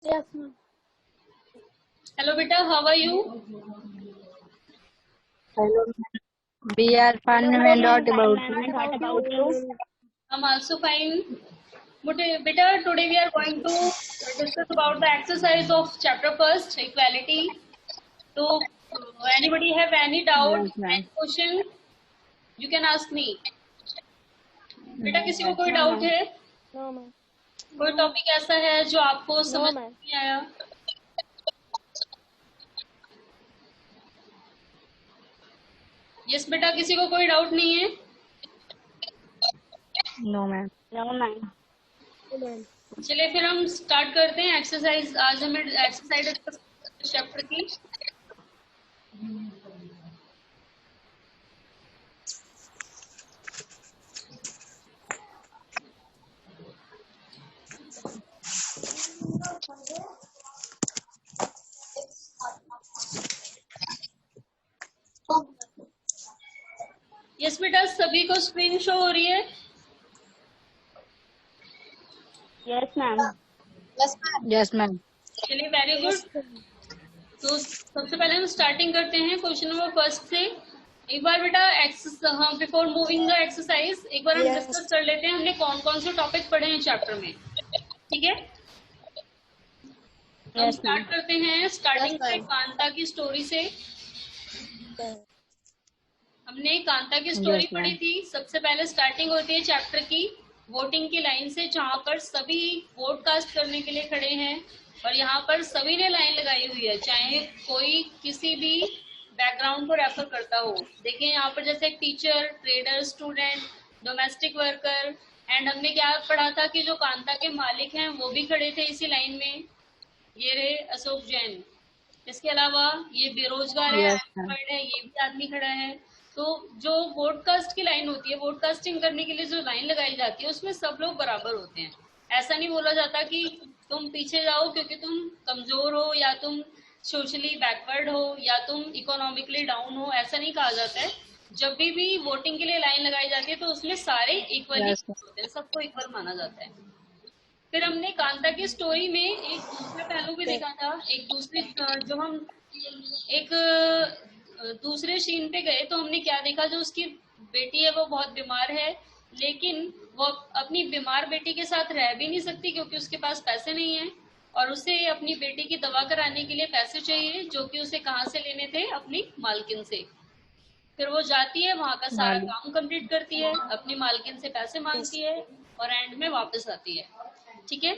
Yes, ma'am. Hello beta, how are you? Hello, we are fun Hello, and ma'am. what Fine, about ma'am. you? And what about you? I'm also fine. Beta, today we are going to discuss about the exercise of chapter first, equality. So, anybody have any doubt, Yes, ma'am. any question, you can ask me. बेटा No, किसी को ma'am. कोई No, doubt ma'am. है? No, ma'am. कोई topic ऐसा है जो आपको No, समझ ma'am. नहीं आया? यस बेटा, किसी को कोई डाउट नहीं है? No, ma'am. No, ma'am. No, ma'am. चलिए फिर हम स्टार्ट करते हैं एक्सरसाइज। आज हमें एक्सरसाइज डिस्कस चैप्टर की। यस बेटा, सभी को स्क्रीन शो हो रही है? Yes, ma'am. Yes, ma'am. चलिए, वेरी गुड। तो सबसे पहले हम स्टार्टिंग करते हैं क्वेश्चन नंबर फर्स्ट से। एक बार बेटा हाँ, बिफोर मूविंग द एक्सरसाइज एक बार हम डिस्कस कर लेते हैं हमने कौन कौन से टॉपिक पढ़े हैं चैप्टर में। ठीक है, तो हम Yes, स्टार्ट ma'am. करते हैं स्टार्टिंग से कांता की स्टोरी से। हमने कांता की स्टोरी Yes, पढ़ी ma'am. थी। सबसे पहले स्टार्टिंग होती है चैप्टर की वोटिंग की लाइन से, जहां पर सभी वोट कास्ट करने के लिए खड़े हैं और यहाँ पर सभी ने लाइन लगाई हुई है, चाहे कोई किसी भी बैकग्राउंड को रेफर करता हो। देखिए यहाँ पर जैसे teacher, trader, student, domestic worker. And हमने क्या पढ़ा था कि जो कांता के मालिक हैं वो भी खड़े थे इसी लाइन में, ये रहे अशोक जैन। इसके अलावा ये बेरोजगार है, Yes, ma'am. अनएम्प्लॉयड है, ये भी आदमी खड़ा है। तो जो वोटकास्ट की लाइन होती है, वोटकास्टिंग करने के लिए जो लाइन लगाई जाती है उसमें सब लोग बराबर होते हैं। ऐसा नहीं बोला जाता कि तुम पीछे जाओ क्योंकि तुम कमजोर हो या तुम सोशली बैकवर्ड हो या तुम इकोनॉमिकली डाउन हो, ऐसा नहीं कहा जाता है। जब भी वोटिंग के लिए लाइन लगाई जाती है तो उसमें सारे इक्वली Yes, ma'am. होते हैं, सबको इक्वल माना जाता है। फिर हमने कांता की स्टोरी में एक दूसरा पहलू भी देखा था। एक दूसरे जो हम एक दूसरे सीन पे गए तो हमने क्या देखा, जो उसकी बेटी है वो बहुत बीमार है, लेकिन वो अपनी बीमार बेटी के साथ रह भी नहीं सकती क्योंकि उसके पास पैसे नहीं है और उसे अपनी बेटी की दवा कराने के लिए पैसे चाहिए, जो कि उसे कहाँ से लेने थे, अपनी मालकिन से। फिर वो जाती है, वहां का सारा Mali. काम कंप्लीट करती है, अपनी मालकिन से पैसे मांगती है और एंड में वापस आती है। ठीक है,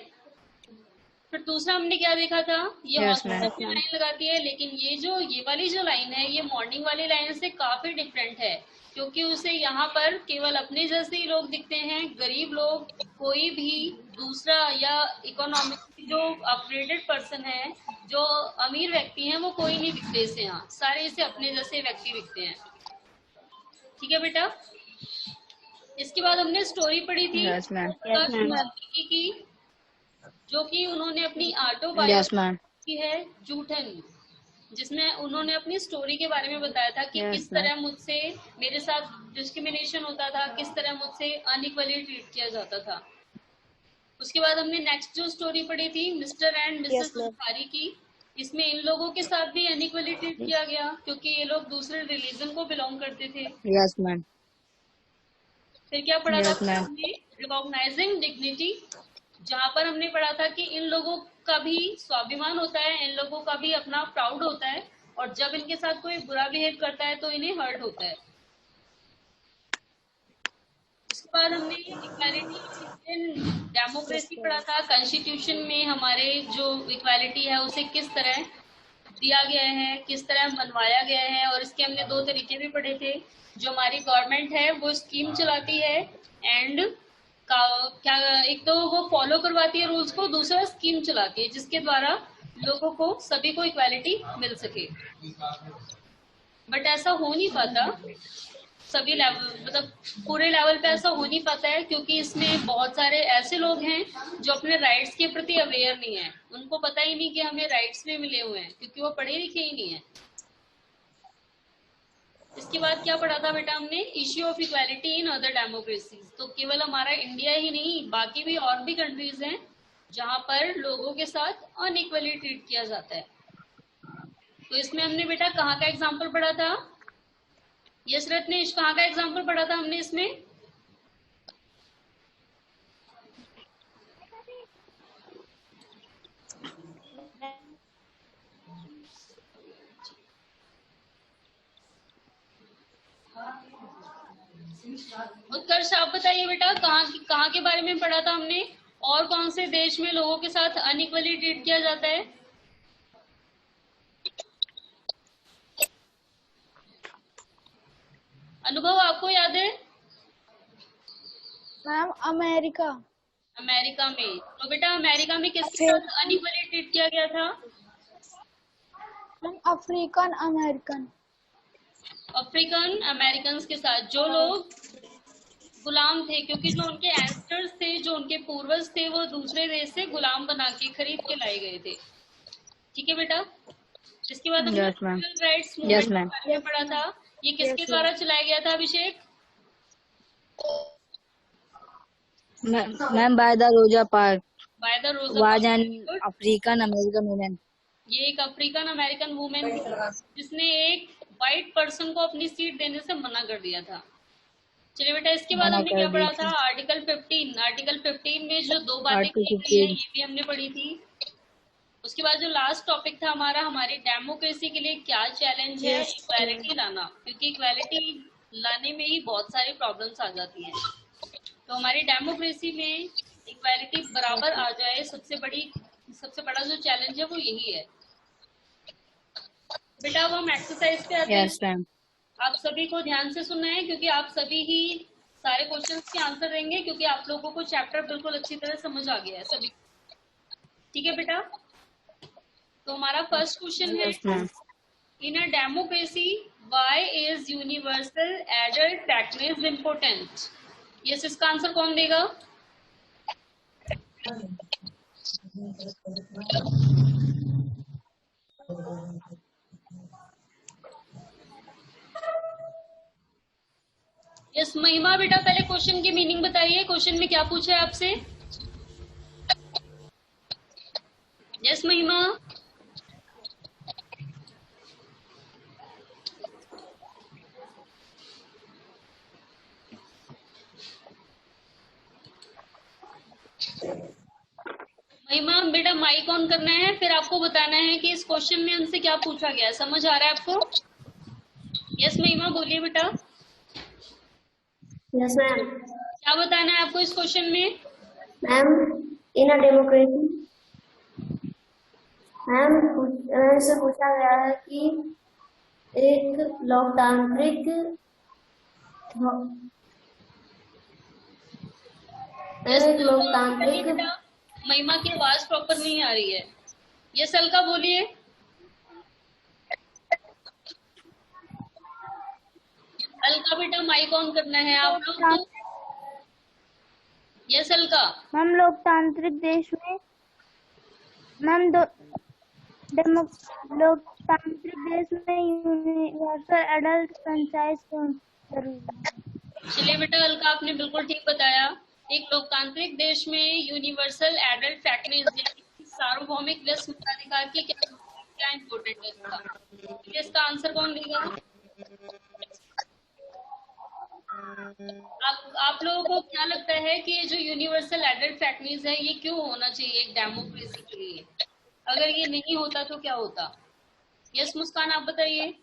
फिर दूसरा हमने क्या देखा था, ये Yes, हॉस्पिटल ma'am. Yes, में ma'am. लाइन लगाती है, लेकिन ये वाली जो लाइन है ये मॉर्निंग वाली लाइन से काफी डिफरेंट है, क्योंकि उसे यहाँ पर केवल अपने जैसे ही लोग दिखते हैं, गरीब लोग, कोई भी दूसरा या इकोनॉमिक जो अपग्रेडेड पर्सन है, जो अमीर व्यक्ति हैं, वो कोई नहीं दिखते इसे। यहाँ सारे इसे अपने जैसे व्यक्ति दिखते हैं। ठीक है बेटा, इसके बाद हमने स्टोरी पढ़ी थी Yes, ma'am. Yes, कवि ma'am. वाल्मीकि की, जो कि उन्होंने अपनी Yes, ma'am. ऑटोबायोग्राफी की है, जूठन, जिसमें उन्होंने अपनी स्टोरी के बारे में बताया था कि Yes, किस ma'am. तरह मुझसे मेरे साथ डिस्क्रिमिनेशन होता था, किस तरह मुझसे अनइक्वली ट्रीट किया जाता था। उसके बाद हमने नेक्स्ट जो स्टोरी पढ़ी थी mister and Mrs Yes, ma'am. Bukhari की। इसमें इन लोगों के साथ भी अनइक्वली ट्रीट किया गया क्योंकि ये लोग दूसरे रिलीजन को बिलोंग करते थे। Yes, ma'am. फिर क्या पढ़ा था Yes, ma'am. हमने, रिकॉग्नाइजिंग डिग्निटी, जहां पर हमने पढ़ा था कि इन लोगों का भी स्वाभिमान होता है, इन लोगों का भी अपना प्राउड होता है, और जब इनके साथ कोई बुरा बिहेव करता है तो इन्हें हर्ट होता है। उसके बाद हमने इक्वालिटी इन डेमोक्रेसी पढ़ा था। कॉन्स्टिट्यूशन में हमारे जो इक्वालिटी है उसे किस तरह दिया गया है, किस तरह मनवाया गया है, और इसके हमने दो तरीके भी पढ़े थे। जो हमारी गवर्नमेंट है वो स्कीम चलाती है एंड का क्या, एक तो वो फॉलो करवाती है रूल्स को, दूसरा स्कीम चलाती है जिसके द्वारा लोगों को, सभी को इक्वालिटी मिल सके। बट ऐसा हो नहीं पाता सभी लेवल, मतलब पूरे लेवल पे ऐसा हो नहीं पाता है, क्योंकि इसमें बहुत सारे ऐसे लोग हैं जो अपने राइट्स के प्रति अवेयर नहीं है, उनको पता ही नहीं कि हमें राइट्स भी मिले हुए हैं, क्योंकि वो पढ़े लिखे ही नहीं है। इसके बाद क्या पढ़ा था बेटा हमने, issue of equality in other democracies. तो केवल हमारा इंडिया ही नहीं, बाकी भी और भी कंट्रीज हैं जहाँ पर लोगों के साथ अनइक्वली ट्रीट किया जाता है। तो इसमें हमने बेटा कहाँ का एग्जाम्पल पढ़ा था? यस रत्नेश, कहाँ का एग्जाम्पल पढ़ा था हमने इसमें? उत्कर्ष आप बताइए बेटा, कहाँ के बारे में पढ़ा था हमने, और कौन से देश में लोगों के साथ अनइक्वली ट्रीट किया जाता है? अनुभव आपको याद है? Ma'am America. अमेरिका में। तो बेटा अमेरिका में किसके साथ अनइक्वली ट्रीट किया गया था? Ma'am African American. African American के साथ, जो लोग गुलाम थे, क्योंकि जो उनके एंसेस्टर्स थे, जो उनके पूर्वज थे, वो दूसरे देश से गुलाम बना के खरीद के लाए गए थे। ठीक है बेटा। इसके बाद हमने Yes, ma'am. Civil rights Yes, movement ma'am. के बारे में पढ़ा था। ये किसके द्वारा चलाया गया था अभिषेक? Ma'am, by the Rosa Parks by the रोजा was an parks. African American woman. ये एक अफ्रीकन अमेरिकन वुमेन थी जिसने एक व्हाइट पर्सन को अपनी सीट देने से मना कर दिया था। चलिए बेटा, इसके बाद मना हमने कर क्या दी पढ़ा थी। था? आर्टिकल 15। आर्टिकल 15 में जो दो बातें Article की गई हैं 15. ये भी हमने पढ़ी थी। उसके बाद जो लास्ट टॉपिक था हमारा, हमारी डेमोक्रेसी के लिए क्या चैलेंज है? इक्वालिटी लाना, क्योंकि इक्वालिटी लाने में ही बहुत सारी प्रॉब्लम्स आ जाती हैं। तो हमारी डेमोक्रेसी में इक्वालिटी बराबर आ जाए, सबसे बड़ा जो चैलेंज है वो यही है। बेटा अब हम एक्सरसाइज पे आते हैं। Yes, ma'am. आप सभी को ध्यान से सुनना है, क्योंकि आप सभी ही सारे क्वेश्चंस के आंसर देंगे, क्योंकि आप लोगों को चैप्टर बिल्कुल अच्छी तरह समझ आ गया है सभी। ठीक है बेटा। तो हमारा फर्स्ट क्वेश्चन है, Yes, ma'am. In a democracy why is universal adult tax important? Yes, इसका आंसर कौन देगा? यस महिमा, बेटा पहले क्वेश्चन की मीनिंग बताइए। क्वेश्चन में क्या पूछा है आपसे? यस महिमा। महिमा बेटा माइक ऑन करना है, फिर आपको बताना है कि इस क्वेश्चन में हमसे क्या पूछा गया है। समझ आ रहा है आपको? यस महिमा बोलिए बेटा। Yes ma'am. क्या बताना है आपको इस क्वेश्चन में? Ma'am in a democracy, ma'am से पूछा गया है कि एक लोकतांत्रिक बेटा महिमा की आवाज प्रॉपर नहीं आ रही है। यस अलका बोलिए। अलका बेटा माइक ऑन करना है आप लोग को। यस अलका। मैम लोकतांत्रिक देश में, मैम लोकतांत्रिक देश में यूनिवर्सल एडल्ट फ्रेंचाइज क्यों जरूरी है? चलिए बेटा अलका आपने बिल्कुल ठीक बताया। एक लोकतांत्रिक देश में यूनिवर्सल एडल्ट फैक्टरीज सार्वभौमिक व्यस्त मताधिकार की क्या इम्पोर्टेंट है? इसका आंसर कौन देगा? आप लोगों को क्या लगता है कि ये जो यूनिवर्सल एडल्ट फैक्टरीज है ये क्यों होना चाहिए एक डेमोक्रेसी के लिए? अगर ये नहीं होता तो क्या होता? यस मुस्कान आप बताइए।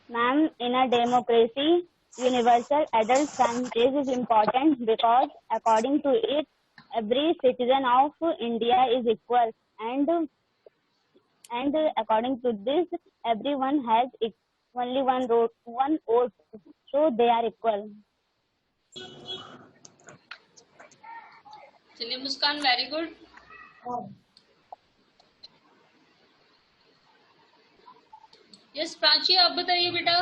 Ma'am, in a democracy, universal adult franchise is important because, according to it, every citizen of India is equal, and according to this, everyone has only one vote, so they are equal. चलिए मुस्कान very good. Yes Prachi आप बताइए बेटा।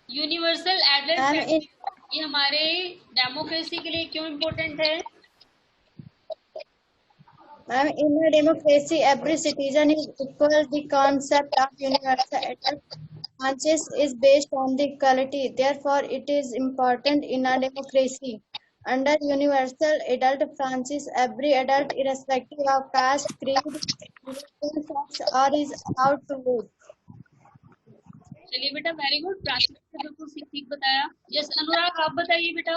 Universal adult ये हमारे democracy के लिए क्यों important है? Ma'am, in a democracy, every citizen is equal. The concept of universal adult Francis is based on the equality. Therefore, it is important in a democracy. Under universal adult franchise, every adult, irrespective of caste, creed, religion, sex, or is allowed to vote. चलिए बेटा, very good. Prachi ने बिल्कुल ठीक ठीक बताया। Yes अनुराग, आप बताइए बेटा।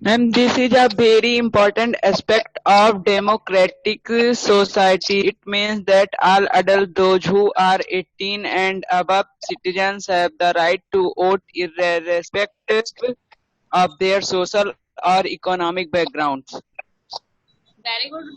Ma'am, this is a very important aspect of democratic society. It means that all adults, those who are 18 and above citizens, have the right to vote irrespective of their social or economic backgrounds. Very good,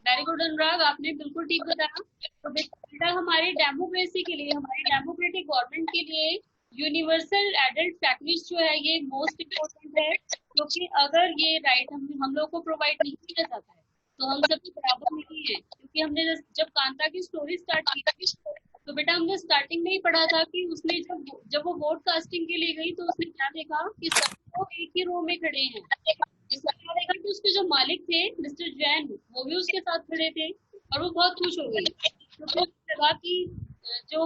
very good Anurag, आपने बिल्कुल ठीक बताया। तो बेटा हमारी democracy के लिए, हमारी डेमोक्रेटिक गवर्नमेंट के लिए यूनिवर्सल एडल्ट पैकेज जो है ये मोस्ट इम्पोर्टेंट है, क्योंकि अगर ये राइट हम लोग को प्रोवाइड नहीं किया जाता है तो हम सभी बराबर नहीं है। क्योंकि हमने जब कांता की स्टोरी स्टार्ट की थी तो बेटा हमने स्टार्टिंग में ही पढ़ा था कि उसने जब वो वोट कास्टिंग के लिए गई तो उसने क्या देखा कि सब लोग एक ही रो में खड़े हैं। इसका क्या देखा कि उसके जो मालिक थे मिस्टर जैन, वो भी उसके साथ खड़े थे और वो बहुत खुश हो गई, क्योंकि उसने लगा कि जो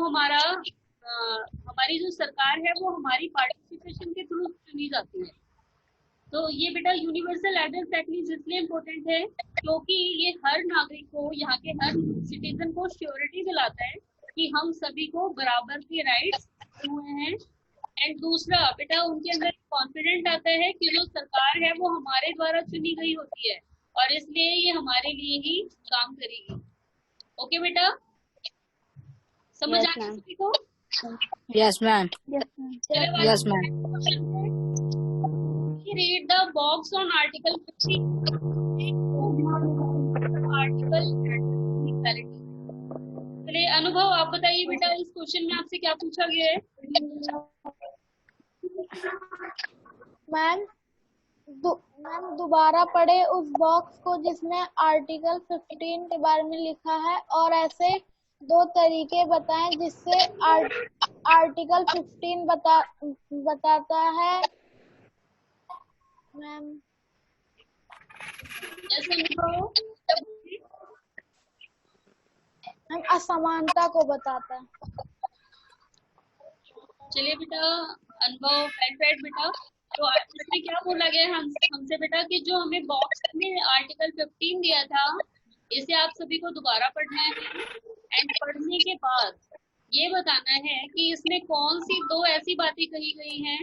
हमारी जो सरकार है वो हमारी पार्टिसिपेशन के थ्रू चुनी जाती है। तो ये बेटा यूनिवर्सल एडल्ट पैकेज इसलिए इम्पोर्टेंट है क्योंकि ये हर नागरिक को, यहाँ के हर सिटीजन को श्योरिटी दिलाता है कि हम सभी को बराबर के राइट्स हुए हैं। एंड दूसरा बेटा उनके अंदर कॉन्फिडेंट आता है कि जो सरकार है वो हमारे द्वारा चुनी गई होती है और इसलिए ये हमारे लिए ही काम करेगी। ओके बेटा, समझ आ गया सभी को? Yes, ma'am. Yes, ma'am. Read the box on Article 50. Article equality. चलिए अनुभव, आप बताइए बेटा इस क्वेश्चन में आपसे क्या पूछा गया है? मैम दोबारा पढ़े उस बॉक्स को जिसमें आर्टिकल 15 के बारे में लिखा है और ऐसे दो तरीके बताएं जिससे आर्टिकल 15 बताता है। मैम असमानता को बताता है। चलिए बेटा अनुभव, राइट बेटा। तो इसमें क्या बोला गया है हमसे बेटा कि जो हमें बॉक्स में आर्टिकल 15 दिया था इसे आप सभी को दोबारा पढ़ना है एंड पढ़ने के बाद ये बताना है कि इसमें कौन सी दो ऐसी बातें कही गई हैं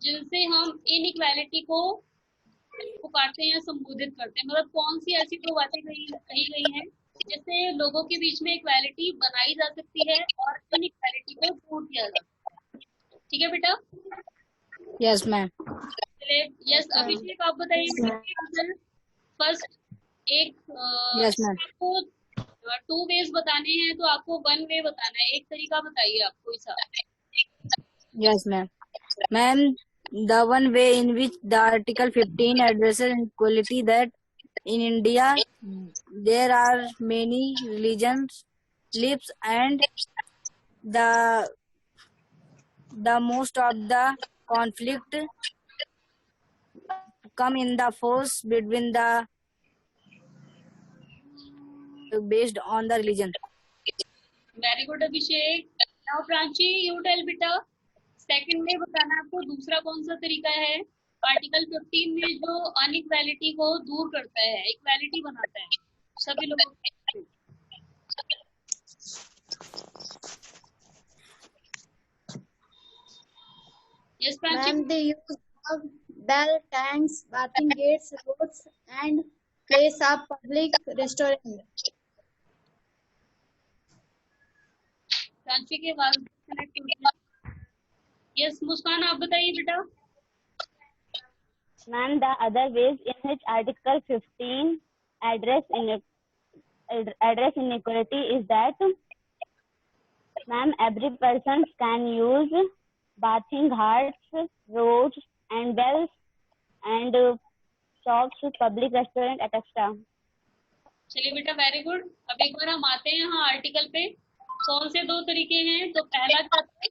जिनसे हम इनइक्वालिटी को पुकारते हैं या संबोधित करते हैं। मतलब कौन सी ऐसी दो बातें कही गई हैं जिससे लोगों के बीच में इक्वालिटी बनाई जा सकती है और इनइक्वालिटी को दूर किया जा सकता है। ठीक है बेटा? Yes, ma'am. चलिए यस अभिषेक, आप बताइए। फर्स्ट एक Yes, ma'am. आपको 2 वेज बताने हैं तो आपको 1 वे बताना है। एक तरीका बताइए आप कोई सा। Yes, ma'am. Ma'am, the one way in which the Article 15 addresses equality, that in India there are many religions lives and the most of the conflict come in the force between the based on the religion. Very good Abhishek. Now Pranchi you tell बेटा, second में बताना आपको दूसरा कौन सा तरीका है article 15 में जो अनइक्वालिटी को दूर करता है, इक्वालिटी बनाता है सभी लोगों के। Yes प्रांची। Ma'am, the use of bell, tanks, bathing gates, roads, and place of public restaurant. प्रांची के बाद कनेक्ट हो गया। यस मुस्कान, आप बताइए बेटा। Ma'am, the other ways in which Article 15 address inequality is that, ma'am, every person can use bathing ghats, roads, and bells, and shops, public restaurant, etc. चलिए बेटा very good. अब एक बार हम आते हैं यहाँ आर्टिकल पे। कौन से दो तरीके हैं? तो पहला क्या था?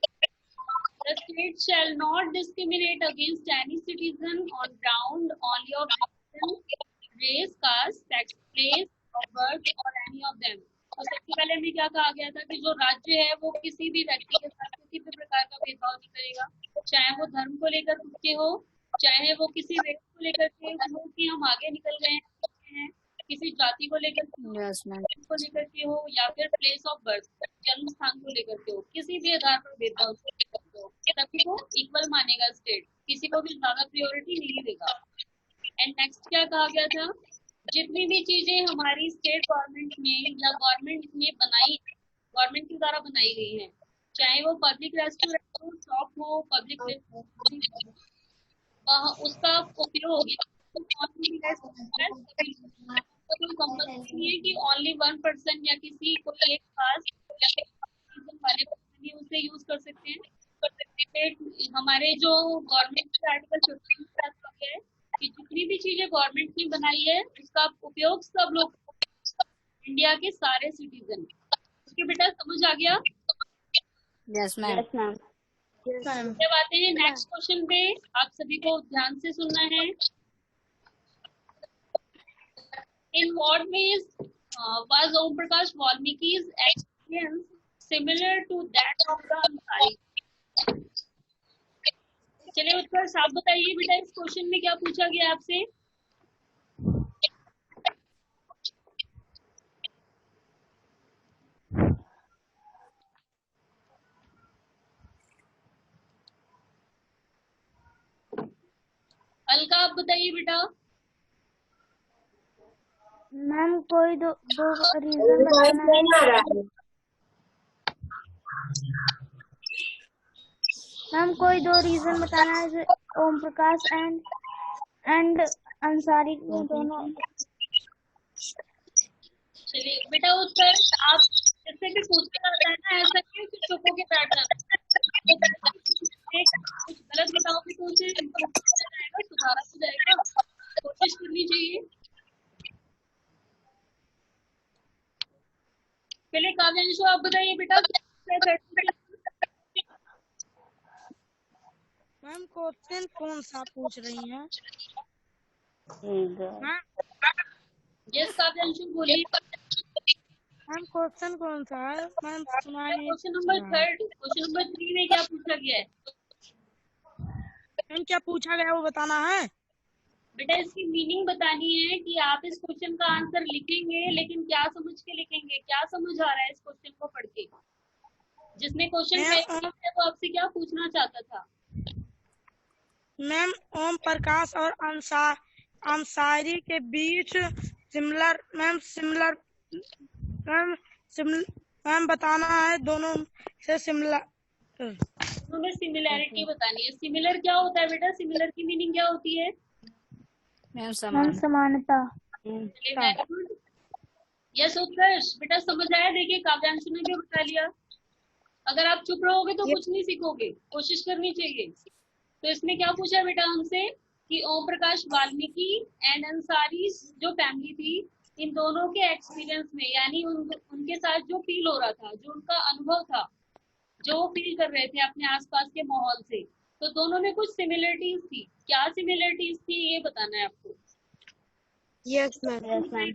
The state shall not discriminate against any citizen on ground only of religion, race, caste, sex, place of birth or any of them. तो सबसे पहले हमें क्या कहा गया था कि जो राज्य है वो किसी भी व्यक्ति के साथ किसी भी प्रकार का भेदभाव नहीं करेगा, चाहे वो धर्म को लेकर के हो, चाहे वो किसी व्यक्ति को लेकर के हो कि हम आगे निकल गए हैं, किसी जाति को लेकर के हो, यस मैम। को लेकर के हो, या फिर प्लेस ऑफ बर्थ जन्म स्थान को लेकर के हो, किसी भी आधार पर भेदभाव नहीं करते हो, सभी को इक्वल मानेगा स्टेट, किसी को भी ज्यादा प्रायोरिटी नहीं देगा। एंड नेक्स्ट क्या कहा गया था, जितनी भी चीजें हमारी स्टेट गवर्नमेंट में या गवर्नमेंट में गवर्नमेंट के द्वारा बनाई गई हैं, चाहे वो पब्लिक रेस्टोरेंट हो, शॉप हो, पब्लिक उसका उपयोग कोई कंपल्सरी नहीं है कि ओनली 1% या किसी कोई एक खास वाले ही उसे यूज कर सकते हैं। हमारे जो गवर्नमेंट के आर्टिकल 15 है कि जितनी भी चीजें गवर्नमेंट ने बनाई है उसका उपयोग सब लोग, इंडिया के सारे सिटीजन। उसके बेटा समझ आ गया? Yes ma'am. Yes, ma'am. जब आते हैं नेक्स्ट क्वेश्चन पे, आप सभी को ध्यान से सुनना है। In what ways was Om Prakash Valmiki's experience similar to that of the Ansari? चलिए उत्कर्ष आप बताइए बेटा, इस क्वेश्चन में क्या पूछा गया आपसे? अलका आप बताइए बेटा। मैम कोई दो रीजन बताना है। मैम कोई दो रीजन बताना है, ओम प्रकाश एंड अंसारी को दोनों। चलिए बेटा उत्कर्ष, आप जैसे भी पूछना आता है ना, ऐसा नहीं कि चुप होके बैठना, कुछ गलत बताओगे तो उसे जाएगा, सुधारा हो जाएगा, कोशिश करनी चाहिए। पहले काव्यांशु आप बताइए बेटा। मैम क्वेश्चन कौन सा पूछ रही हैं? यस काव्यांशु बोलिए। मैम क्वेश्चन कौन सा है? मैम सुनाइए। क्वेश्चन नंबर 3, क्वेश्चन नंबर 3 में क्या पूछा गया है? मैम क्या पूछा गया वो बताना है? बेटा इसकी मीनिंग बतानी है कि आप इस क्वेश्चन का आंसर लिखेंगे, लेकिन क्या समझ के लिखेंगे, क्या समझ आ रहा है इस क्वेश्चन को पढ़ के? जिसने क्वेश्चन है वो आपसे क्या पूछना चाहता था? मैम ओम प्रकाश और अंसारी के बीच सिमिलर मैम बताना है, दोनों से सिमिलर, दोनों में सिमिलैरिटी बतानी है। सिमिलर क्या होता है बेटा? सिमिलर की मीनिंग क्या होती है? मैम समानता। यस उत्कर्ष बेटा समझ आया। देखिए काव्यांशु ने भी बता लिया। अगर आप चुप रहोगे तो कुछ नहीं सीखोगे, कोशिश करनी चाहिए। तो इसमें क्या पूछा बेटा हमसे कि ओम प्रकाश वाल्मीकि एंड अंसारी जो फैमिली थी, इन दोनों के एक्सपीरियंस में, यानी उनके साथ जो फील हो रहा था, जो उनका अनुभव था, जो वो फील कर रहे थे अपने आसपास के माहौल से, तो दोनों में कुछ सिमिलरिटीज थी। क्या सिमिलरिटीज थी ये बताना है आपको। Yes ma'am.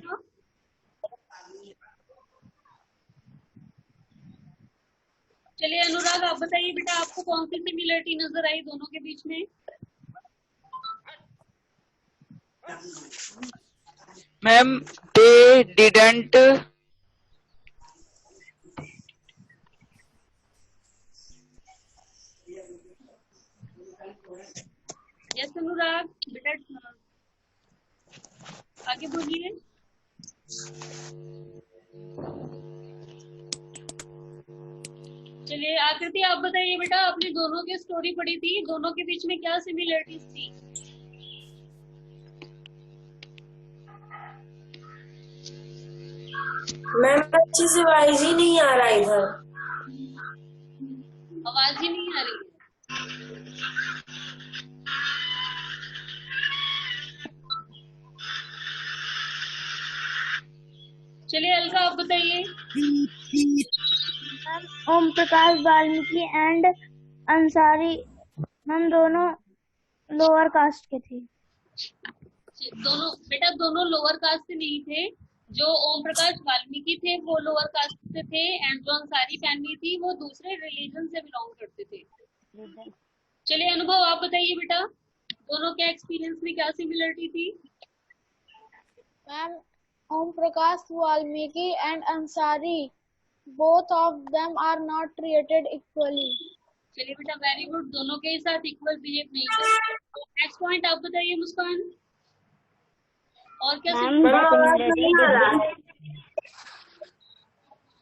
चलिए अनुराग आप बताइए बेटा, आपको कौन सी सिमिलरिटी नजर आई दोनों के बीच में? मैम they didn't यस अनुराग बेटा आगे बोलिए। चलिए आकृति आप बताइए बेटा, आपने दोनों की स्टोरी पढ़ी थी, दोनों के बीच में क्या सिमिलरिटीज थी? मैम अच्छे से आवाज ही नहीं आ रहा इधर। आवाज ही नहीं आ रही। चलिए अलका आप बताइए। ओम प्रकाश वाल्मीकि एंड अंसारी हम दोनों लोअर कास्ट के थे। दोनों बेटा दोनों लोअर कास्ट से नहीं थे, जो ओम प्रकाश वाल्मीकि थे वो लोअर कास्ट से थे, एंड जो अंसारी फैमिली थी वो दूसरे रिलीजन से बिलोंग करते थे। चलिए अनुभव आप बताइए बेटा, दोनों के एक्सपीरियंस में क्या सिमिलरिटी थी? Ma'am, Om Prakash Valmiki and Ansari, both of them are not treated equally. चलिए बेटा वेरी गुड, दोनों के साथ इक्वल बिहेव नहीं करते। नेक्स्ट पॉइंट आप बताइए मुस्कान, और क्या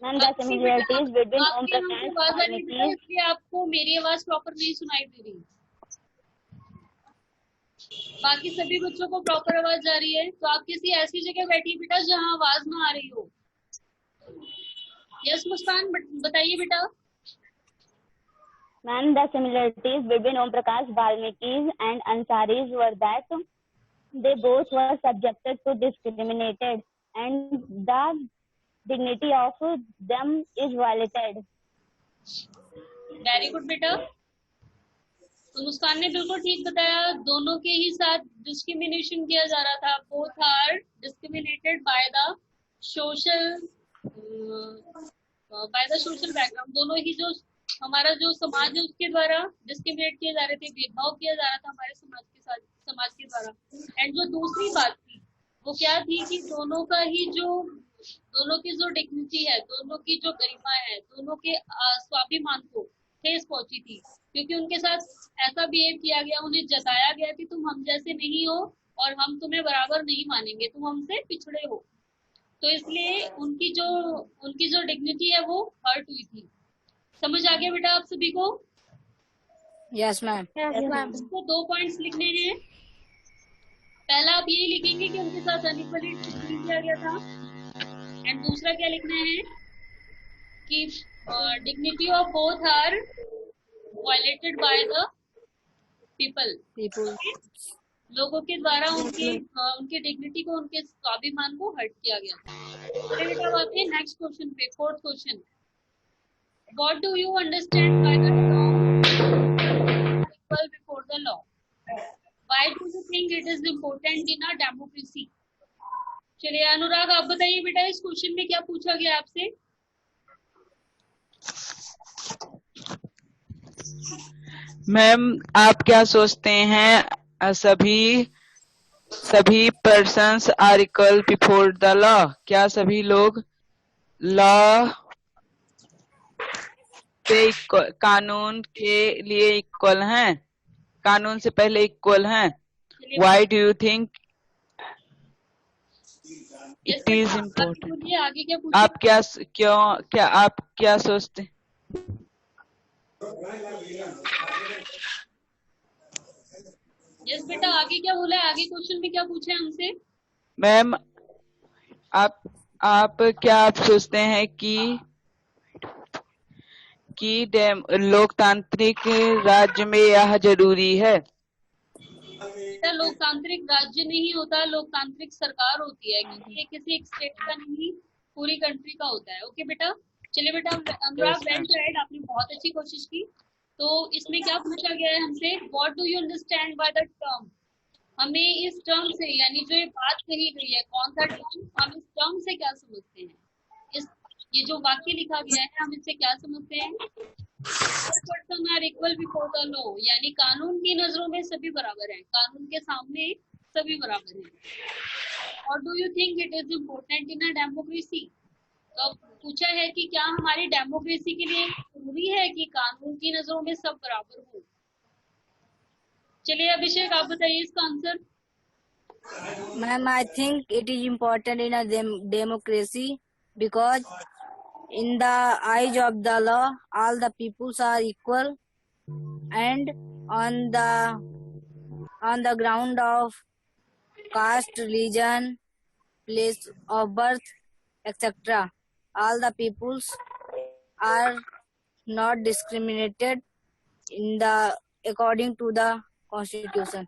Ma'am, the similarities between Om आपकी हमसे Prakash आवाज आ रही है बेटा, Valmiki. इसलिए आपको मेरी आवाज प्रॉपर नहीं सुनाई दे रही। बाकी सभी बच्चों को प्रॉपर आवाज आ रही है, तो आप किसी ऐसी जगह बैठिए बेटा जहाँ आवाज ना आ रही हो। यस मुस्कान बताइए बेटा। Ma'am, the similarities between Om Prakash Valmiki and Ansaris were that they both were subjected to discriminated and the dignity of them is violated. Very good बेटा, तो मुस्कान ने बिल्कुल ठीक बताया, दोनों के ही साथ डिस्क्रिमिनेशन किया जा रहा था। Both are discriminated by the social background. दोनों ही जो हमारा जो समाज है उसके द्वारा डिस्क्रिमिनेट किए जा रहे थे, भेदभाव किया जा रहा था हमारे समाज के द्वारा। एंड जो दूसरी बात थी वो क्या थी कि दोनों की जो डिग्निटी है, दोनों की जो गरिमा है, दोनों के स्वाभिमान को ठेस पहुंची थी, क्योंकि उनके साथ ऐसा बिहेव किया गया, उन्हें जताया गया कि तुम हम जैसे नहीं हो और हम तुम्हें बराबर नहीं मानेंगे, तुम हमसे पिछड़े हो। तो इसलिए उनकी जो डिग्निटी है वो हर्ट हुई थी। समझ आ गया बेटा आप सभी को? Yes ma'am. इसको 2 पॉइंट्स लिखने हैं। पहला आप यही लिखेंगे कि उनके साथ अनइक्वली ट्रीट किया गया था, एंड दूसरा क्या लिखना है कि dignity of both are violated by the people. लोगों के द्वारा उनकी डिग्निटी को, उनके स्वाभिमान को हर्ट किया गया था। फिर बेटा आते हैं नेक्स्ट क्वेश्चन पे, fourth question. What do you understand by the term equal before the law? Why do you think it is important in a democracy? चलिए अनुराग आप बताइए बेटा, इस क्वेश्चन में क्या पूछा गया आपसे? मैम आप क्या सोचते हैं सभी persons are equal before the law? क्या सभी लोग लॉ पे कानून के लिए इक्वल हैं, कानून से पहले इक्वल हैं? Why do you think it is important? आगे क्या पूछा? आप क्या सोचते? यस बेटा आगे क्या बोला है, आगे क्वेश्चन में क्या पूछा है हमसे? मैम आप सोचते हैं कि लोकतांत्रिक राज्य में यह जरूरी है? बेटा लोकतांत्रिक राज्य नहीं होता, लोकतांत्रिक सरकार होती है, क्योंकि ये किसी एक स्टेट का नहीं पूरी कंट्री का होता है। ओके बेटा, चलिए बेटा अनुराग वेल ट्राइड, आपने बहुत अच्छी कोशिश की। तो इसमें क्या पूछा गया है हमसे, what do you understand by the term? हमें इस टर्म से, यानी जो ये बात कही गई है, कौन सा टर्म, हम इस टर्म से क्या समझते हैं? ये जो वाक्य लिखा गया है हम इससे क्या समझते हैं? Person are equal before the law, यानी कानून की नजरों में सभी बराबर हैं, कानून के सामने सभी बराबर हैं। और do you think it is important in a democracy? तो पूछा है कि क्या हमारी डेमोक्रेसी के लिए जरूरी है कि कानून की नजरों में सब बराबर हो? चलिए अभिषेक आप बताइए इसका answer. Ma'am, I think it is important in a democracy because in the eyes of the law, all the peoples are equal, and on the ground of caste, religion, place of birth, etc., all the peoples are not discriminated according to the constitution.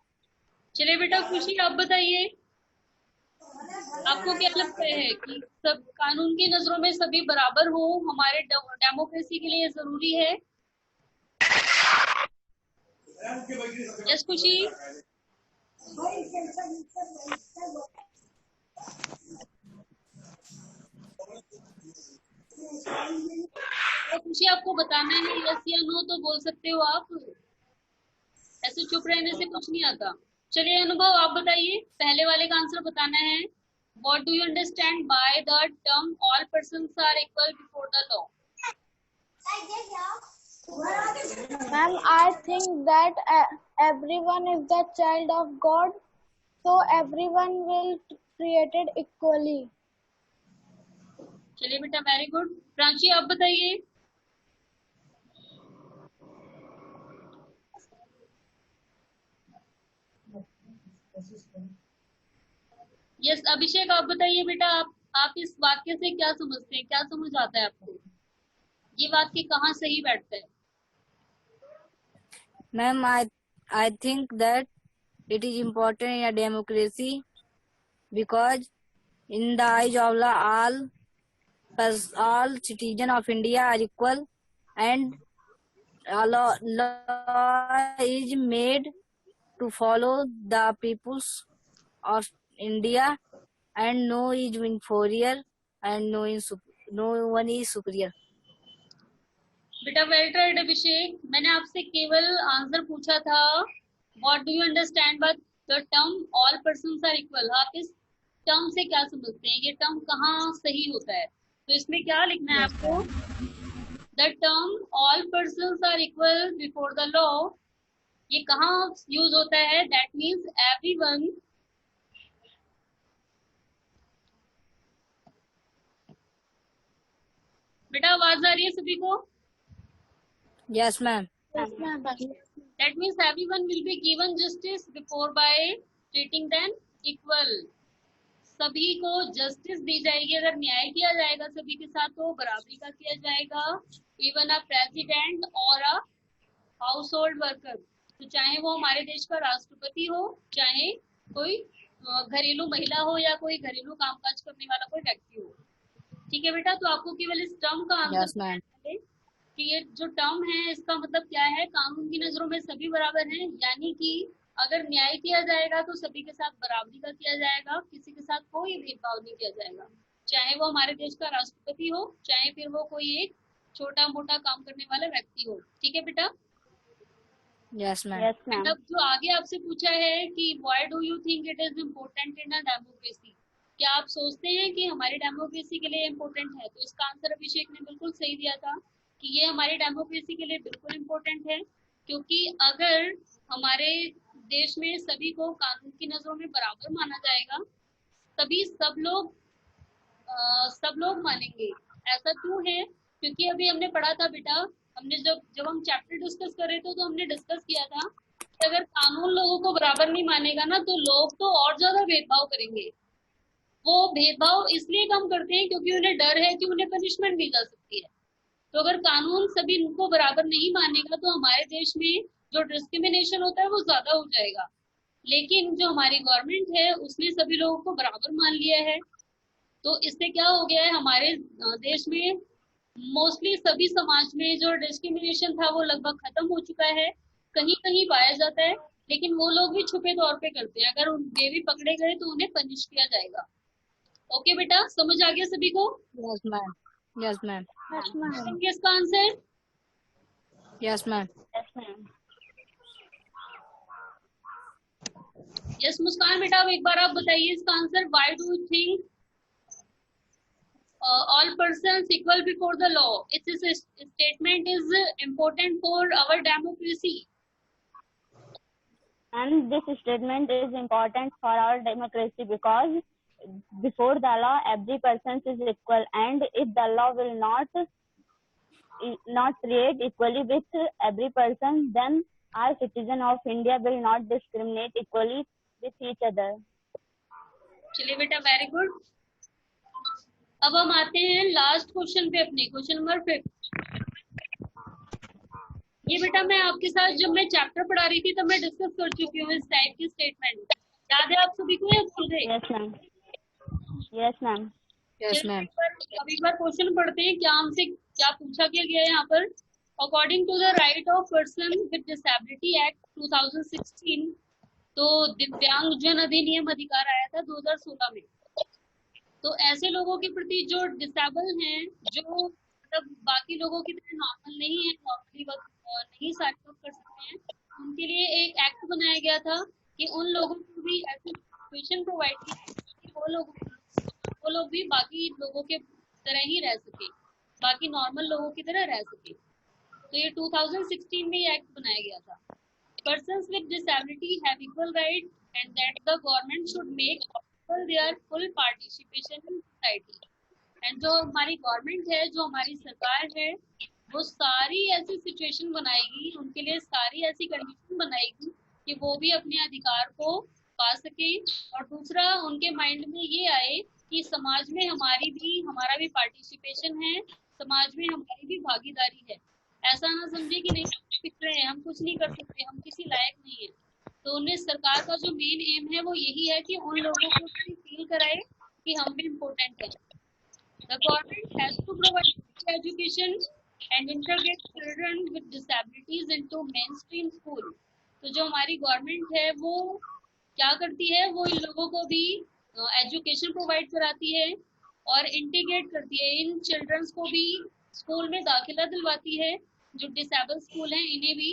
चलिए बेटा खुशी आप बताइए, आपको क्या लगता है कि सब कानून की नजरों में सभी बराबर हो हमारे डेमोक्रेसी के लिए जरूरी है? यस खुशी। तो खुशी आपको बताना है यस या नो तो बोल सकते हो आप, ऐसे चुप रहने से कुछ नहीं आता। चलिए अनुभव आप बताइए, पहले वाले का आंसर बताना है। What do you understand by the term all persons are equal before the law? Ma'am, I think that everyone is the child of God, so everyone will treated equally. चलिए बेटा, वेरी गुड। प्रांशी आप बताइए। Yes अभिषेक आप बताइए बेटा, आप इस वाक्य से क्या समझते हैं, क्या समझ आता है आपको, ये वाक्य कहाँ सही बैठता है? Ma'am, I think that it is important in a democracy because in the eyes of law, all citizens of India are equal, and law is made to follow the peoples of India, and no is inferior and no one is superior. बेटा well tried Abhishek, मैंने आपसे केवल answer पूछा था what do you understand by the term all persons are equal. आप इस term से क्या समझते हैं, ये टर्म कहाँ सही होता है? तो इसमें क्या लिखना है आपको, the term all persons are equal before the law, ये कहाँ यूज होता है? दैट मीन्स एवरीवन बेटा आवाज आ रही है सभी को? Yes, ma'am. Yes, ma'am. That means everyone will be given justice before by treating them equal. सभी को जस्टिस दी जाएगी, अगर न्याय किया जाएगा सभी के साथ तो बराबरी का किया जाएगा। इवन अ प्रेसिडेंट और अ हाउस होल्ड वर्कर, तो चाहे वो हमारे देश का राष्ट्रपति हो, चाहे कोई घरेलू महिला हो या कोई घरेलू कामकाज करने वाला कोई व्यक्ति हो। ठीक है बेटा, तो आपको केवल इस टर्म का आंसर कि ये जो टर्म है इसका मतलब क्या है, कानून की नजरों में सभी बराबर हैं, यानी कि अगर न्याय किया जाएगा तो सभी के साथ बराबरी का किया जाएगा, किसी के साथ कोई भेदभाव नहीं किया जाएगा, चाहे वो हमारे देश का राष्ट्रपति हो, चाहे फिर वो कोई एक छोटा मोटा काम करने वाला व्यक्ति हो। ठीक है बेटा? Yes, ma'am. Yes, ma'am. मतलब जो आगे आपसे पूछा है कि why do you think it is important in a democracy, क्या आप सोचते हैं कि हमारी डेमोक्रेसी के लिए इम्पोर्टेंट है? तो इसका आंसर अभिषेक ने बिल्कुल सही दिया था कि ये हमारी डेमोक्रेसी के लिए बिल्कुल इम्पोर्टेंट है, क्योंकि अगर हमारे देश में सभी को कानून की नजरों में बराबर माना जाएगा तभी सब लोग मानेंगे। ऐसा क्यों है? क्योंकि अभी हमने पढ़ा था बेटा, हमने जब हम चैप्टर डिस्कस कर रहे थे तो हमने डिस्कस किया था कि अगर कानून लोगों को बराबर नहीं मानेगा ना तो लोग तो और ज्यादा भेदभाव करेंगे। वो भेदभाव इसलिए कम करते हैं क्योंकि उन्हें डर है कि उन्हें पनिशमेंट दी जा सकती है। तो अगर कानून सभी को बराबर नहीं मानेगा तो हमारे देश में जो डिस्क्रिमिनेशन होता है वो ज्यादा हो जाएगा। लेकिन जो हमारी गवर्नमेंट है उसने सभी लोगों को बराबर मान लिया है, तो इससे क्या हो गया है, हमारे देश में मोस्टली सभी समाज में जो डिस्क्रिमिनेशन था वो लगभग खत्म हो चुका है। कहीं कहीं पाया जाता है, लेकिन वो लोग भी छुपे तौर पे करते हैं, अगर वे भी पकड़े गए तो उन्हें पनिश किया जाएगा। ओके बेटा, समझ आ गया सभी को? Yes, ma'am. Yes, ma'am. Yes, ma'am. इसका answer Yes, ma'am. Yes, ma'am. Yes Muskan बेटा, अब एक बार आप बताइए इसका answer, why do you think all persons equal before the law, its statement is important for our democracy. And this statement is important for our democracy because before the law every person is equal, and if the law will not create equally with every person, then our citizen of India will not discriminate equally with each other. चलिए बेटा, very good. अब हम आते हैं last question पे, अपने question number 5। ये बेटा मैं आपके साथ जब मैं चैप्टर पढ़ा रही थी तब मैं डिस्कस कर चुकी हूँ इस टाइप की स्टेटमेंट, याद है आप सभी को या भूल गए? Yes, ma'am. Yes, ma'am. Yes, ma'am. अब एक बार क्वेश्चन पढ़ते हैं, क्या हमसे क्या पूछा गया है यहाँ पर। According to the right of person with disability act 2016, तो दिव्यांग जन अधिनियम अधिकार आया था 2016 में। तो ऐसे लोगों के प्रति जो डिसेबल हैं, जो मतलब बाकी लोगों की तरह नॉर्मल नहीं है, नॉर्मली नहीं सारे लोग कर सकते हैं, उनके लिए एक एक्ट बनाया गया था कि उन लोगों को भी ऐसी सिचुएशन प्रोवाइड की कि वो लोग भी बाकी लोगों के तरह ही रह सके, बाकी नॉर्मल लोगों की तरह रह सके। तो ये 2016 में ये एक्ट बनाया गया था। Persons with disability have equal rights and that the government should make possible their full participation in society. And जो हमारी गवर्नमेंट है, जो हमारी सरकार है, वो सारी ऐसी सिचुएशन बनाएगी, उनके लिए सारी ऐसी कंडीशन बनाएगी कि वो भी अपने अधिकार को पा सके। और दूसरा उनके माइंड में ये आए कि समाज में हमारा भी पार्टिसिपेशन है, समाज में हमारी भी भागीदारी है। ऐसा ना समझे कि नहीं पिछड़े हैं, हम कुछ नहीं कर सकते, हम किसी लायक नहीं है। तो उन्हें सरकार का जो मेन एम है वो यही है कि उन लोगों को फील कराए कि हम भी इम्पोर्टेंट हैं। The government has to provide education and integrate children with disabilities into mainstream school. तो जो हमारी गवर्नमेंट है वो क्या करती है, वो इन लोगों को भी एजुकेशन प्रोवाइड कराती है और इंटीग्रेट करती है, इन चिल्ड्रंस को भी स्कूल में दाखिला दिलवाती है। जो डिसेबल स्कूल हैं इन्हें भी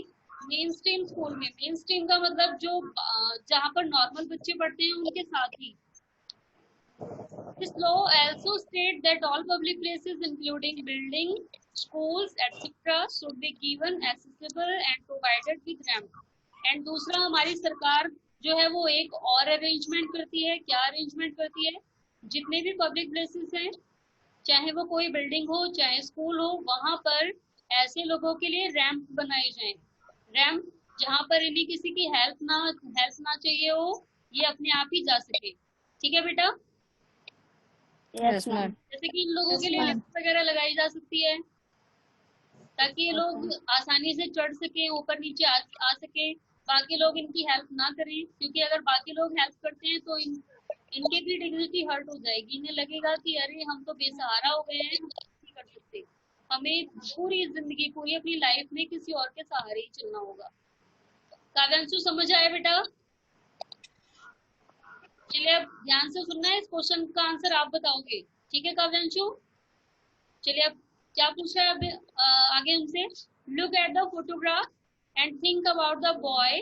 मेन स्ट्रीम स्कूल में, मेन स्ट्रीम का मतलब जो जहाँ पर नॉर्मल बच्चे पढ़ते हैं उनके साथ ही। This law also states that all public places including building, schools, etc. should be given accessible and provided with ramp. And दूसरा हमारी सरकार जो है वो एक और अरेंजमेंट करती है। क्या अरेंजमेंट करती है? जितने भी पब्लिक प्लेसेस हैं, चाहे वो कोई बिल्डिंग हो चाहे स्कूल हो, वहां पर ऐसे लोगों के लिए रैंप बनाए जाएं। रैंप जहां पर इन्हें किसी की हेल्प ना चाहिए हो, ये अपने आप ही जा सके। ठीक है बेटा? Yes ma'am. जैसे कि इन लोगों के लिए लिफ्ट वगैरह लगाई जा सकती है ताकि ये लोग आसानी से चढ़ सके, ऊपर नीचे आ सके, बाकी लोग इनकी हेल्प ना करें, क्योंकि अगर बाकी लोग हेल्प करते हैं तो इनके भी डिग्निटी हर्ट हो जाएगी। इन्हें लगेगा कि अरे हम तो बेसहारा हो गए हैं, हम नहीं कर सकते, हमें पूरी जिंदगी, पूरी अपनी लाइफ में किसी और के सहारे ही चलना होगा। काव्यांशु समझ आया बेटा? चलिए अब ध्यान से सुनना है, इस क्वेश्चन का आंसर आप बताओगे। ठीक है काव्यांशु? चलिए अब क्या पूछ रहा है अब आगे हमसे? Look at the photograph and think about the boy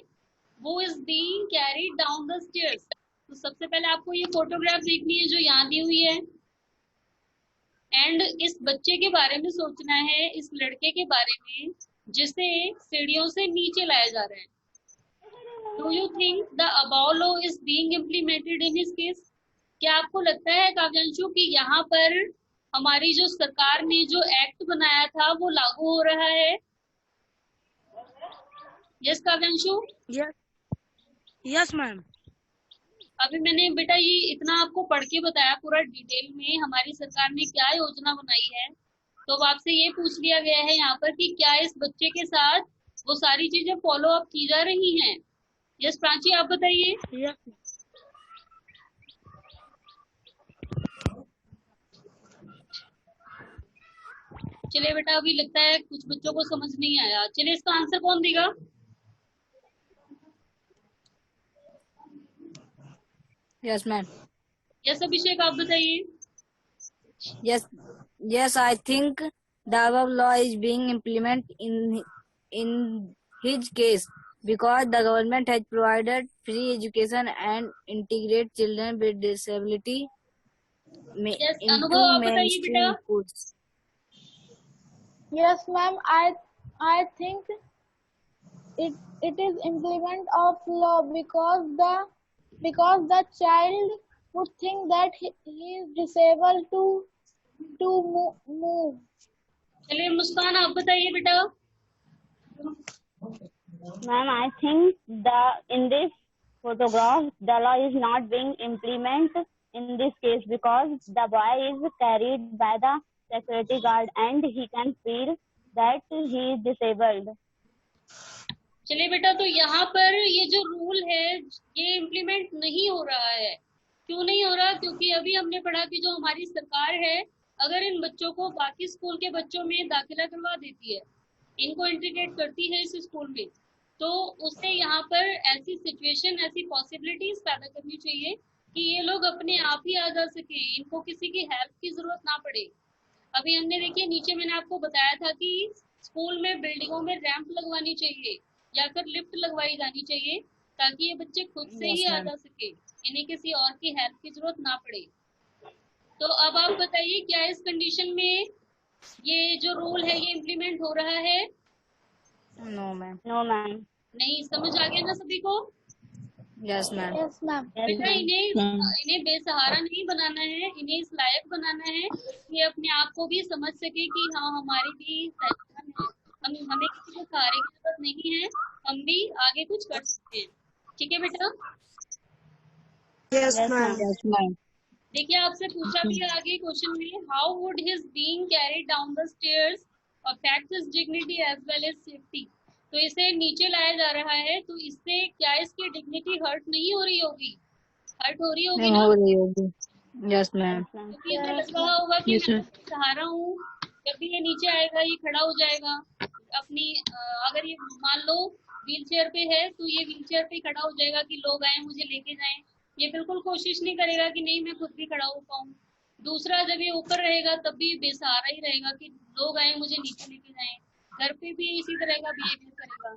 who is being carried down the stairs. तो सबसे पहले आपको ये फोटोग्राफ देखनी है जो यहाँ दी हुई है, एंड इस बच्चे के बारे में सोचना है, इस लड़के के बारे में जिसे सीढ़ियों से नीचे लाया जा रहा है। Do you think the above law is being implemented in his case? क्या आपको लगता है काव्यांशु कि यहाँ पर हमारी जो सरकार ने जो एक्ट बनाया था वो लागू हो रहा है? यस काव्यांशु? Yes ma'am. अभी मैंने बेटा ये इतना आपको पढ़ के बताया पूरा डिटेल में हमारी सरकार ने क्या योजना बनाई है, तो अब आपसे ये पूछ लिया गया है यहाँ पर कि क्या इस बच्चे के साथ वो सारी चीजें फॉलो अप की जा रही हैं? यस प्राची आप बताइए। चलिए बेटा अभी लगता है कुछ बच्चों को समझ नहीं आया। चलिए इसका आंसर कौन देगा? Yes ma'am. यस अभिषेक आप बताइए। Yes, I think the above law is being implemented in his case because the government has provided free education and integrate children with disability yes into अनुभव आप बताइए mainstream बेटा। schools. Yes, ma'am. I think it is implement of law because the child would think that he is disabled to move. चलिए मुस्कान आप बताइए बेटा। Ma'am, I think in this photograph, the law is not being implemented in this case because the boy is carried by the security guard and he can feel that he is disabled. चलिए बेटा तो यहाँ पर ये जो rule है ये implement नहीं हो रहा है। क्यों नहीं हो रहा? क्योंकि अभी हमने पढ़ा कि जो हमारी सरकार है अगर इन बच्चों को बाकी स्कूल के बच्चों में दाखिला करवा देती है, इनको इंटीग्रेट करती है इस स्कूल में, तो उससे यहाँ पर ऐसी सिचुएशन, ऐसी पॉसिबिलिटीज पैदा करनी चाहिए कि ये लोग अपने आप ही आ जा सके, इनको किसी की हेल्प की जरूरत ना पड़े। अभी हमने देखिए नीचे मैंने आपको बताया था कि स्कूल में बिल्डिंगों में रैंप लगवानी चाहिए या फिर लिफ्ट लगवाई जानी चाहिए, ताकि ये बच्चे खुद से ही Yes, आ ma'am. जा सके, इन्हें किसी और की हेल्प की जरूरत ना पड़े। तो अब आप बताइए क्या इस कंडीशन में ये जो रूल है ये इम्प्लीमेंट हो रहा है? No, ma'am. No, ma'am. नहीं, समझ आ गया ना सभी को? Yes, ma'am. Yes ma'am. Yes, बेटा ma'am. इन्हें बेसहारा नहीं बनाना है, इन्हें इस लायक बनाना है कि अपने आप को भी समझ सके कि हाँ हमारी भी पहचान है, हमें किसी के सहारे की जरूरत नहीं है, हम भी आगे कुछ कर सकते हैं। ठीक है बेटा? Yes, ma'am. Yes, ma'am. देखिए आपसे पूछा भी है आगे क्वेश्चन में, how would his being carried down the stairs affect his dignity as well as safety. तो इसे नीचे लाया जा रहा है, तो इससे क्या इसकी डिग्निटी हर्ट नहीं हो रही होगी? हर्ट हो रही होगी No, ना? हो रही होगी। Yes, ma'am. Yes, ma'am. क्योंकि इसे लग रहा होगा कि मैं तो सहारा हूँ, जब भी ये नीचे आएगा ये खड़ा हो जाएगा अपनी अगर ये मान लो व्हील चेयर पे है तो ये व्हील चेयर पे खड़ा हो जाएगा कि लोग आए मुझे लेके जाएं। ये बिल्कुल कोशिश नहीं करेगा कि नहीं मैं खुद भी खड़ा हो पाऊँ। दूसरा, जब ये ऊपर रहेगा तब भी बेसहारा ही रहेगा कि लोग आए मुझे नीचे लेके जाएं। घर पे भी इसी तरह का बिहेवियर करेगा।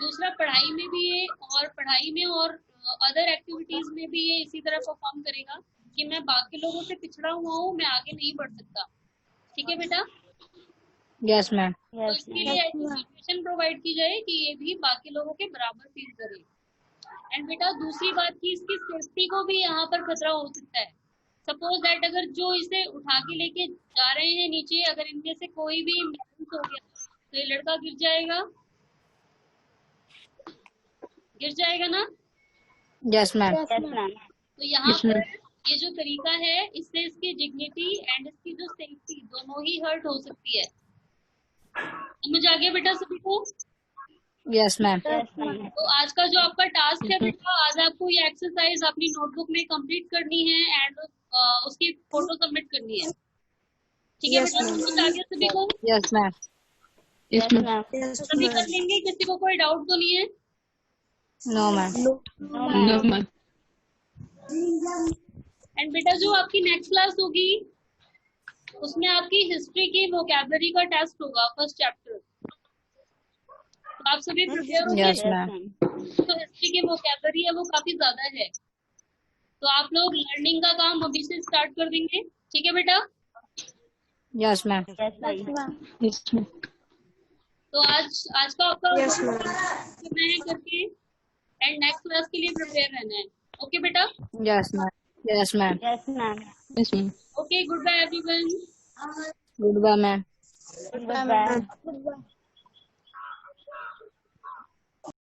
दूसरा, पढ़ाई में भी ये और अदर एक्टिविटीज में भी ये इसी तरह परफॉर्म करेगा कि मैं बाकी लोगों से पिछड़ा हुआ हूँ, मैं आगे नहीं बढ़ सकता। ठीक है बेटा? Yes, ma'am. तो Yes, इसके ma'am. लिए ऐसी सिचुएशन प्रोवाइड की जाए कि ये भी बाकी लोगों के बराबर फील करे। एंड बेटा दूसरी बात की इसकी सेफ्टी को भी यहाँ पर खतरा हो सकता है। सपोज दैट अगर जो इसे उठा के लेके जा रहे हैं नीचे, अगर इनमें से कोई भी मिस हो गया तो ये लड़का गिर जाएगा ना? Yes, ma'am. Yes, ma'am. तो यहाँ पर ये जो तरीका है इससे इसकी डिग्निटी एंड इसकी जो सेफ्टी दोनों ही हर्ट हो सकती है। समझ आ गया बेटा सभी को? Yes, ma'am. Yes, ma'am. तो आज का जो आपका टास्क है बेटा, आज आपको ये एक्सरसाइज अपनी नोटबुक में कंप्लीट करनी है एंड उसकी फोटो सबमिट करनी है। ठीक है बेटा? समझ आ गया सभी को? Yes, ma'am. Yes, ma'am. सभी कर लेंगे, किसी को कोई डाउट तो नहीं है? No, ma'am. No, ma'am. And बेटा जो आपकी नेक्स्ट क्लास होगी उसमें आपकी हिस्ट्री की वोकैबुलरी का टेस्ट होगा, फर्स्ट चैप्टर। तो आप सभी प्रिपेयर हो? Yes, Yes, ma'am. ma'am. तो हिस्ट्री की वोकैबुलरी है वो काफी ज्यादा है, तो आप लोग लर्निंग का काम अभी से स्टार्ट कर देंगे। ठीक है बेटा? Yes, ma'am. Yes, ma'am. तो आज का आपका करना है करके एंड नेक्स्ट क्लास के लिए प्रिपेयर रहना है। ओके बेटा? Yes, ma'am. Yes, ma'am. Yes, ma'am. Okay, goodbye everyone. Goodbye, ma'am. Goodbye. Goodbye.